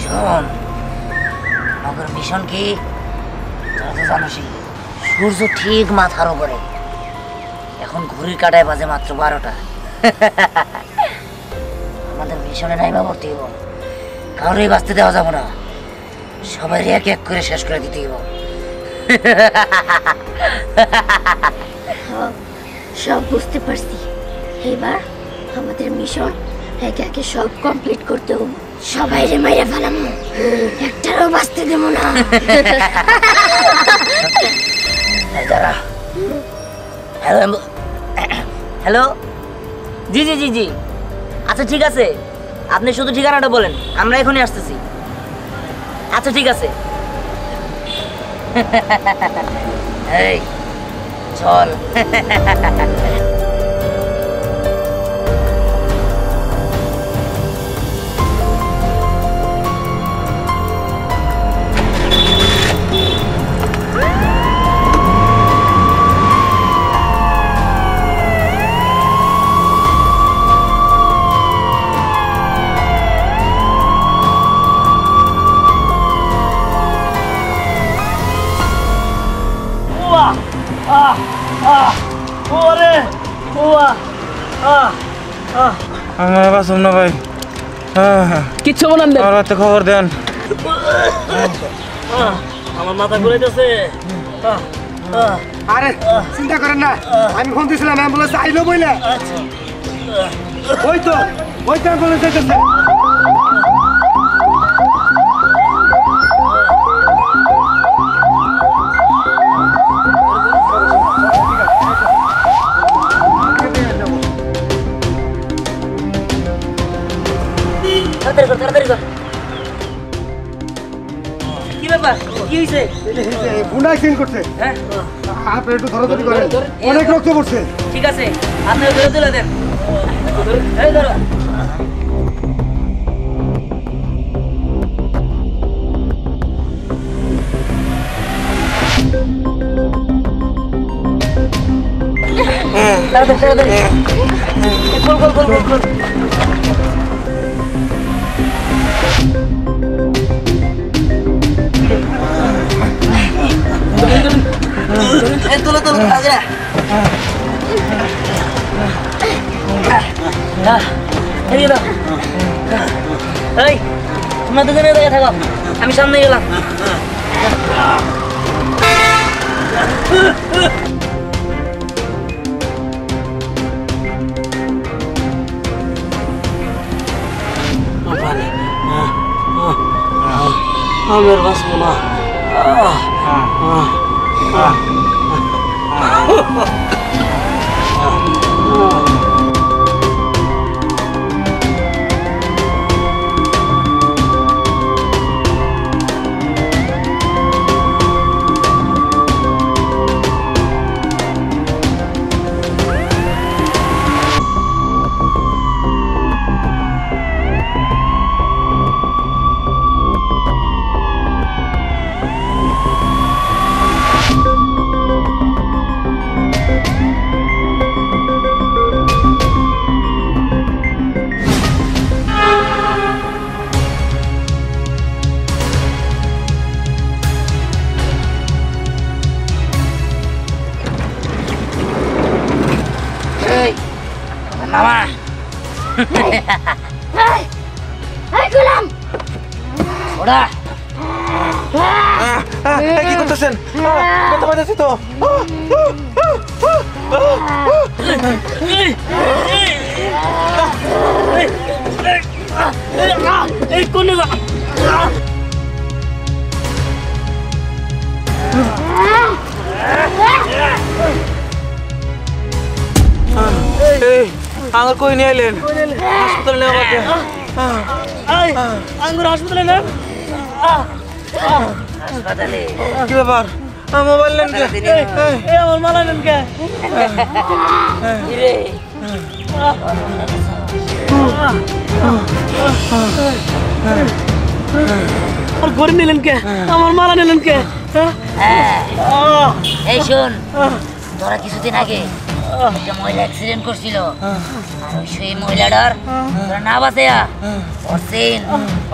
শোন, আমাদের মিশন কি তোরা তো জানোসই। সূর্য ঠিক মাথার উপরে, এখন ঘড়ির কাঁটায় বাজে মাত্র 12টা। আমাদের মিশনে নাইবা ভর্তি হইব, কারোই বাঁচতে দেওয়া যাবো না, সবাই এক এক করে শেষ করে দিতে হইব। সব বুঝতে পারছি, এবার আমাদের মিশন একে একে সব কমপ্লিট করতে হবে। সবাই রে মাইরা ফেলাম, একটারও বাঁচতে দেবো না। হ্যালো হ্যালো, জি জি জি জি, আচ্ছা ঠিক আছে, আপনি শুধু ঠিকানাটা বলেন, আমরা এখনই আসতেছি। আচ্ছা ঠিক আছে। এই চল। আমার বাসুম না ভাই, কিচ্ছু বলেন দেন, আমার তো খবর দেন। আমার মাথা ঘুরাইতেছে। আরে চিন্তা করেন না, আমি ফোন দিয়েছিলাম অ্যাম্বুলেন্স আইলো বইলে। ওই তো অ্যাম্বুলেন্স যাইতেছে। তাড়াতাড়ি কর। কি ব্যাপার, কি হয়েছে? ফোন অ্যাক্সিডেন্ট করছে। হ্যাঁ, আপনি একটু ধরাধরি করেন, অনেক রক্ত পড়ছে। ঠিক আছে, আপনি ধরে তুলে দেন। এই ধরো। তাড়াতাড়ি খোল। তোলো এই তোমরা দুজনে দেখে থাকো, আমি সামনে গেলাম। আমি আর বাঁচবো না। মামা গোলাম, ওরা কি করতেছেন? কথা বলতেছি তো। এই কোন আঙ্গুর কই নিয়ে এলেন? হাসপাতালে নেওয়া আমাকে। আঙ্গুর হাসপাতালে না? হাসপাতালে কি ব্যাপার? মোবাইল নেন কে? আমার মালা নেন কে? রে আর ঘরে নিলেন কে? আমার মালা নিলেন কে? এই শোন, তোরা কিছুদিন আগে একটা মহিলা অ্যাক্সিডেন্ট করছিল আর ওই সেই মহিলাটার তোরা না বাঁচাইয়া ওর চেন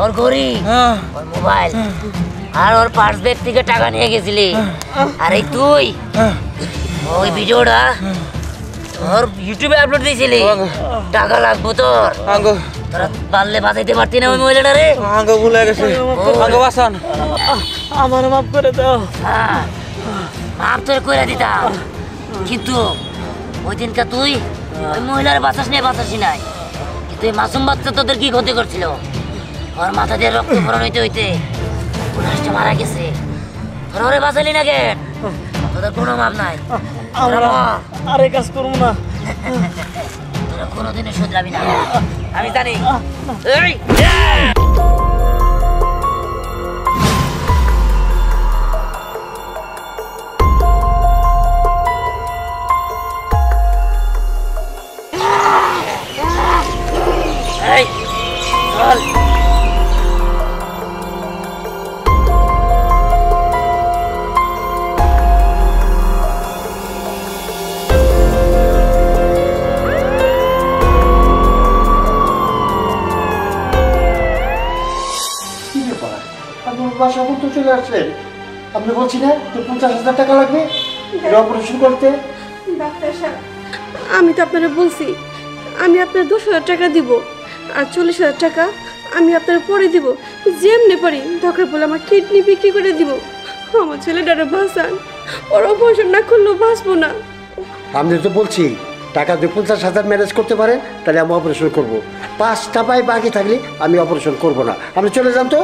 ওর ঘড়ি ওর মোবাইল আর ওর পার্স ব্যাগ থেকে টাকা নিয়ে গেছিলি আর এই তুই ওই ভিডিওটা তোর ইউটিউবে আপলোড দিয়েছিলি টাকা লাগবো তোর আঙ্গো তোরা পারলে বাঁচাইতে পারতি না ওই মহিলাটারে আঙ্গো ভুলে গেছে আঙ্গো বাসান আমার মাফ করে দাও। হ্যাঁ, মাপ তোর করে দিতাম কিন্তু ওই দিনকা তুই ওই মহিলার বাঁচাস নাই কিন্তু এই মাসুম বাচ্চা তোদের কি ক্ষতি করছিল ওর মাথা দিয়ে রক্ত ফোরণ হইতে হইতে পুলিশটা মারা গেছে তোরা ওরে বাঁচালি না কেন তোদের কোনো মাপ নাই আমরা আর এই কাজ করবো না। তোরা কোনোদিনও শুধরাবি না আমি জানি এই, এই, চল। কি ব্যাপার আপনি বাসা পর্যন্ত চলে আসলেন আপনি বলছি না যে 50,000 টাকা লাগবে এটা অপারেশন করতে ডাক্তার সাহেব আমি তো আপনারা বলছি আমি আপনার 10,000 টাকা দিব আর 40,000 টাকা আমি আপনার পরে দিব যেমনি পারি দরকার বলে আমার কিডনি বিক্রি করে দিব আমার ছেলেটারে বাঁচান ওর অপারেশন না করলেও বাঁচবো না। আমি তো বলছি টাকা দিয়ে 50,000 ম্যানেজ করতে পারেন তাহলে আমি অপারেশন করবো 5টা পাই বাকি থাকলে আমি অপারেশন করবো না আপনি চলে যান তো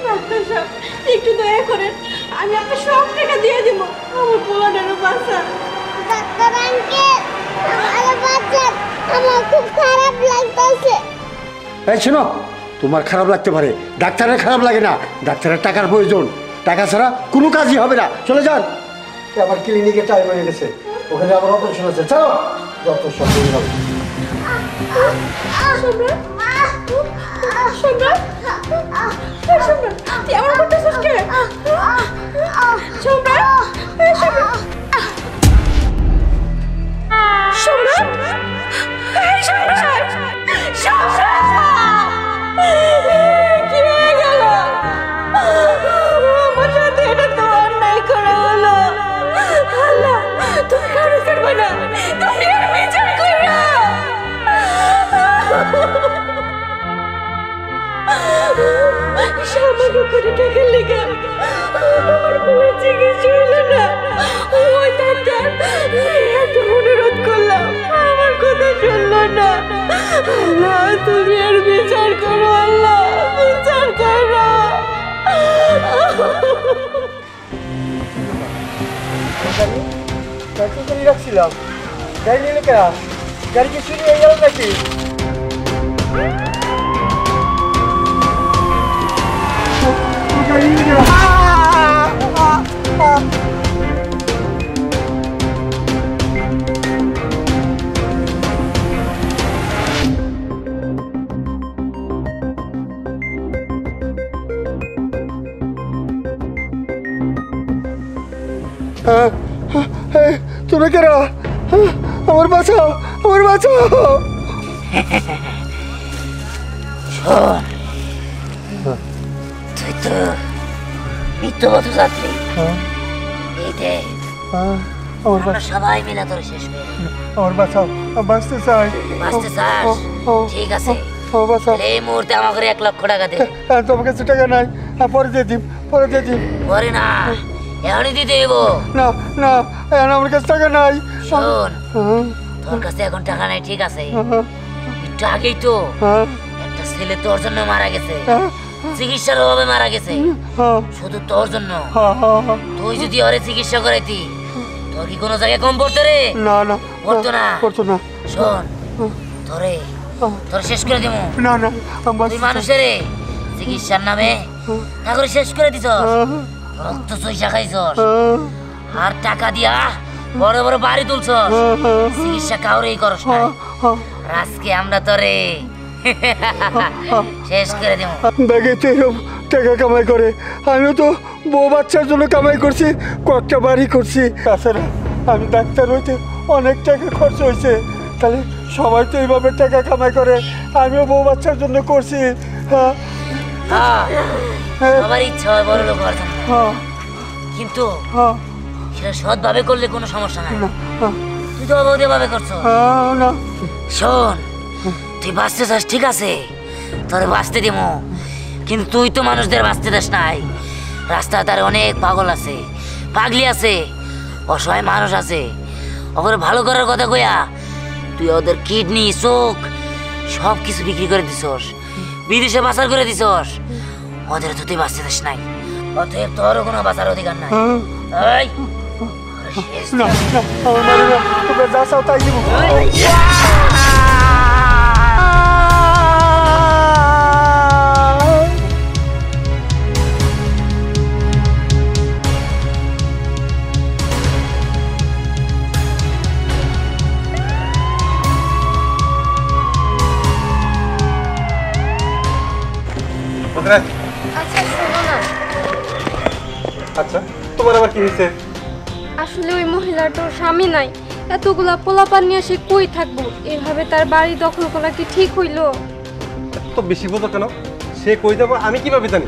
ডাক্তার সাহেব একটু দয়া করেন আমি আপনার সব টাকা দিয়ে দিব আমার পোলাটারে বাঁচান। ডাক্তার আঙ্কেল আমার বাচ্চা আমার খুব খারাপ লাগতেছে। এই শোনো তোমার খারাপ লাগতে পারে ডাক্তারের খারাপ লাগে না ডাক্তারের টাকার প্রয়োজন টাকা ছাড়া কোনো কাজই হবে না চলে যান আমার ক্লিনিকে টাইম হয়ে গেছে ওখানে আমার অপারেশন আছে চলো যত সব হয়ে যাবে সম্রাট সম্রাট এই সম্রাট তুই আমার করতেছিস কে সম্রাট এই সম্রাট সম্রাট এই সম্রাট সম্রাট কি হয়ে গেল আমার সাথে এটা তো অন্যায় করা হলো আল্লাহ তুমি কারো করবে না তুমি আর বিচার করো সামান্য করে টাকা লেগে আমার বউয়ের চিকিৎসা হলো না ওই ডাক্তার এত অনুরোধ করলাম আমার কথা শুনলো না আল্লাহ তুমি আর বিচার করো আল্লাহ বিচার করো গাড়ি রাখছিলাম গাড়ি নিলে কে গাড়ি কি চুরি হয়ে গেল নাকি গাড়ি নিয়ে গেল তোরা কেরা আমার বাঁচাও আমার বাঁচাও শোন তুই তো মৃত্যুপথ যাত্রী এই দেখ আমরা সবাই মিলে তোর শেষ করে আমার বাঁচাও বাঁচতে চাই বাঁচতে চাস ঠিক আছে বাঁচাও তাহলে এই মুহূর্তে আমাকে 1 লক্ষ টাকা দে তোমার কাছে টাকা নাই পরে দিয়ে দিম পরে দিয়ে দিম পরে না এখনই দিতে হইব না না এখন আমার কাছে টাকা নাই শোন তোর কাছে এখন টাকা নাই ঠিক আছে একটু আগেই তো একটা ছেলে তোর জন্য মারা গেছে চিকিৎসার অভাবে মারা গেছে শুধু তোর জন্য তুই যদি ওরে চিকিৎসা করাইতি তোর কি কোনো জায়গায় কম পড়তো রে না না পড়তো না করতো না শোন তোরে তোর শেষ করে দেবো না না তুই মানুষের চিকিৎসার নামে না করে শেষ করে দিছ রক্ত চইসা খাইছস আর টাকা দিয়া বড় বড় বাড়ি তুলছস চিকিৎসা কাউরেই করস না আর আজকে আমরা তোরে শেষ করে দেবো ব্যাগে তো এরকম টাকা কামাই করে আমিও তো বউ বাচ্চার জন্য কামাই করছি কয়েকটা বাড়ি করছি তাছাড়া আমি ডাক্তার হইতে অনেক টাকা খরচ হয়েছে। তাহলে সবাই তো এইভাবে টাকা কামাই করে, আমিও বউ বাচ্চার জন্য করছি। হ্যাঁ আমার ইচ্ছা হয় বড় লোক হওয়ার জন্য, হ্যাঁ কিন্তু হ্যাঁ সেটা সৎভাবে করলে কোনো সমস্যা নাই। হ্যাঁ তুই তো অবৈধ ভাবে করছো। হ্যাঁ না শোন, তুই বাঁচতে চাস ঠিক আছে, তোরে বাঁচতে দিব, কিন্তু তুই তো মানুষদের বাঁচতে দাস নাই। রাস্তায় তার অনেক পাগল আছে, পাগলি আছে, অসহায় মানুষ আছে। ওদের ভালো করার কথা কইয়া তুই ওদের কিডনি, চোখ সব কিছু বিক্রি করে দিছস, বিদেশে পাচার করে দিছস। ওদের তো তুই বাঁচতে দাস নাই, অতএব তোরও কোনো বাঁচার অধিকার নাই। এই, শেষ না না আমার মারি না, তোমরা যা চাও তাই দিব। আচ্ছা শোনো না, আচ্ছা তোমার আবার কি হয়েছে? আসলে ওই মহিলাটার স্বামী নাই, এতগুলা পোলাপান নিয়ে সে কই থাকবো? এভাবে তার বাড়ি দখল করা কি ঠিক হইলো? তো বেশি বোঝো কেন? সে কই যাবো আমি কিভাবে জানি?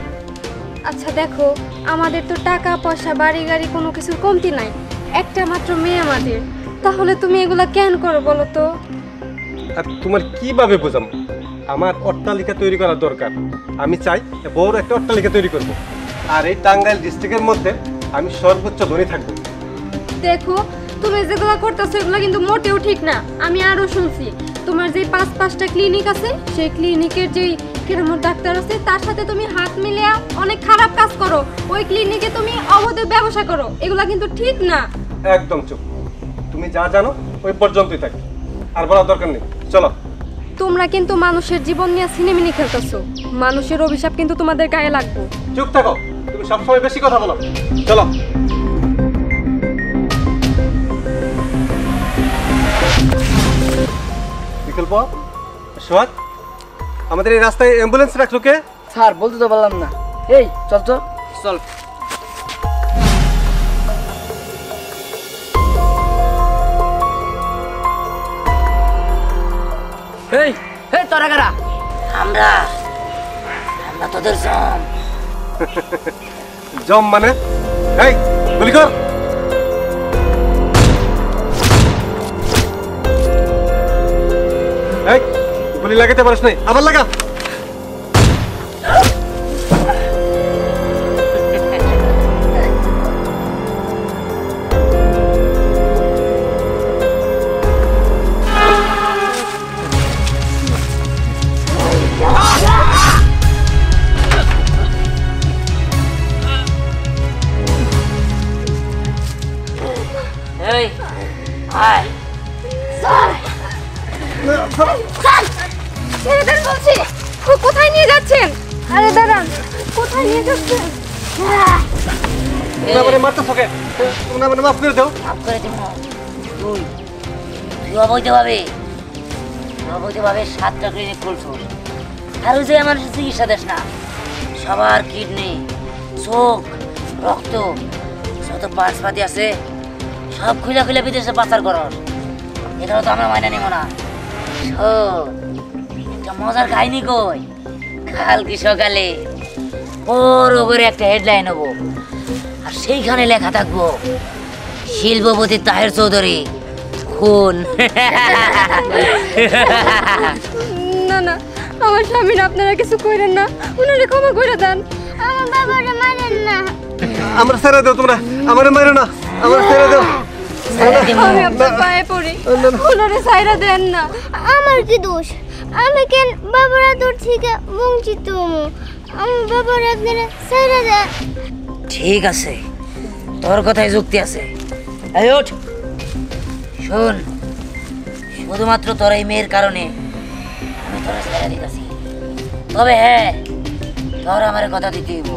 আচ্ছা দেখো, আমাদের তো টাকা পয়সা বাড়ি গাড়ি কোনো কিছুর কমতি নাই, একটা মাত্র মেয়ে আমাদের, তাহলে তুমি এগুলা কেন করো বলো তো? আর তোমার কিভাবে বোঝাবো? আমার অট্টালিকা তৈরি করার দরকার। আমি চাই বড় একটা অট্টালিকা তৈরি করব, আর এই টাঙ্গাইল ডিস্ট্রিক্টের মধ্যে আমি সর্বোচ্চ ধনী থাকবো। দেখো তুমি যেগুলো করতেছো এগুলো কিন্তু মোটেও ঠিক না। আমি আরো শুনছি তোমার যে 5-5টা ক্লিনিক আছে, সেই ক্লিনিকের যেই কেরামত ডাক্তার আছে তার সাথে তুমি হাত মিলিয়ে অনেক খারাপ কাজ করো, ওই ক্লিনিকে তুমি অবৈধ ব্যবসা করো, এগুলো কিন্তু ঠিক না। একদম চুপ, তুমি যা জানো ওই পর্যন্তই থাকি, আর বলার দরকার নেই। চলো। তোমরা কিন্তু মানুষের জীবন নিয়ে সিনেমিনি খেলতেছো, মানুষের অভিশাপ কিন্তু তোমাদের গায়ে লাগবে। চুপ থাকো, তুমি সবসময় বেশি কথা বলো। চলো। বিকল্প সোহাগ, আমাদের এই রাস্তায় অ্যাম্বুলেন্স রাখলো কে? স্যার বলতে তো পারলাম না। এই চল তো চল। এই এই তোরা কারা? আমরা আমরা তোদের জম। জম মানে? এই গুলি কর। এই গুলি লাগাতে পারিস নাই, আবার লাগা। এই আয়, ছেড়ে দেন বলছি। কোথায় নিয়ে যাচ্ছেন? আরে দাঁড়ান, কোথায় নিয়ে যাচ্ছেন? তোমরা আমারে মারতেছো কে? তোমরা আমারে মাফ করে দাও। মাফ করে দিব। তুই অবৈধভাবে 7টা ক্লিনিক খুলছিস, আর ওই যে মানুষের চিকিৎসা দেশ না, সবার কিডনি, চোখ, রক্ত, যত পার্টস পাতি আছে সব খুলে খুলে বিদেশে পাচার করস। এটাও তো আমরা মাইনা নিব না। একটা মজার কাহিনী কই, কালকে সকালে বড় করে একটা হেডলাইন হবো, আর সেইখানে লেখা থাকবো শিল্পপতি তাহের চৌধুরী খুন। না না, আমার স্বামীর আপনারা কিছু কইরেন না, উনারে ক্ষমা করে দেন। আমার বাবারে মারেন না। আমরা ছেড়ে দাও, তোমরা আমারে মারো না, আমরা ছেড়ে দাও। আমি আপনার পায়ে পড়ি, উনারে ছাইরা দেন না। আমার কি দোষ? আমি কেন বাবারা তোর থেকে বঞ্চিত হমু? আমার বাবার আপনারা সাইরা দেন। ঠিক আছে, তোর কথায় যুক্তি আছে। এই ওঠ, শোন, শুধুমাত্র তোর এই মেয়ের কারণে আমি তোরা ছেড়ে দিতেছি। তবে হ্যাঁ, তোর আমার কথা দিতে হইব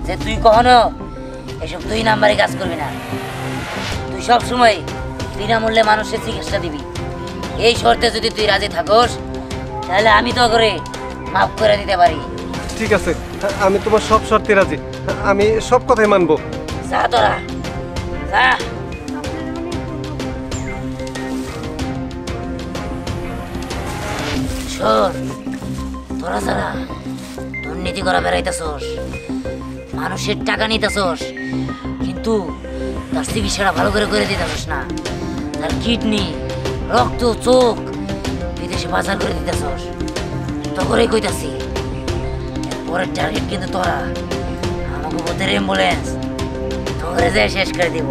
যে তুই কখনো এসব 2 নাম্বারে কাজ করবি না। তুই সব সময় বিনামূল্যে মানুষের চিকিৎসা দিবি। এই শর্তে যদি তুই রাজি থাকস, তাহলে আমি তো করে মাফ করে দিতে পারি। ঠিক আছে, আমি তোমার সব শর্তে রাজি, আমি সব কথাই মানবো। যা তোরা যা। শোন, তোরা যারা দুর্নীতি করা বেড়াইতেছস, মানুষের টাকা নিতেছস, কিন্তু তার চিকিৎসাটা ভালো করে দিতেছস না, তার কিডনি, রক্ত, চোখ বিদেশে বাজার করে দিতেছস, তখনই কইতাছি পরের টার্গেট কিন্তু তোরা। আমাকে বোধের অ্যাম্বুলেন্স তোরে যায় শেষ করে দিব।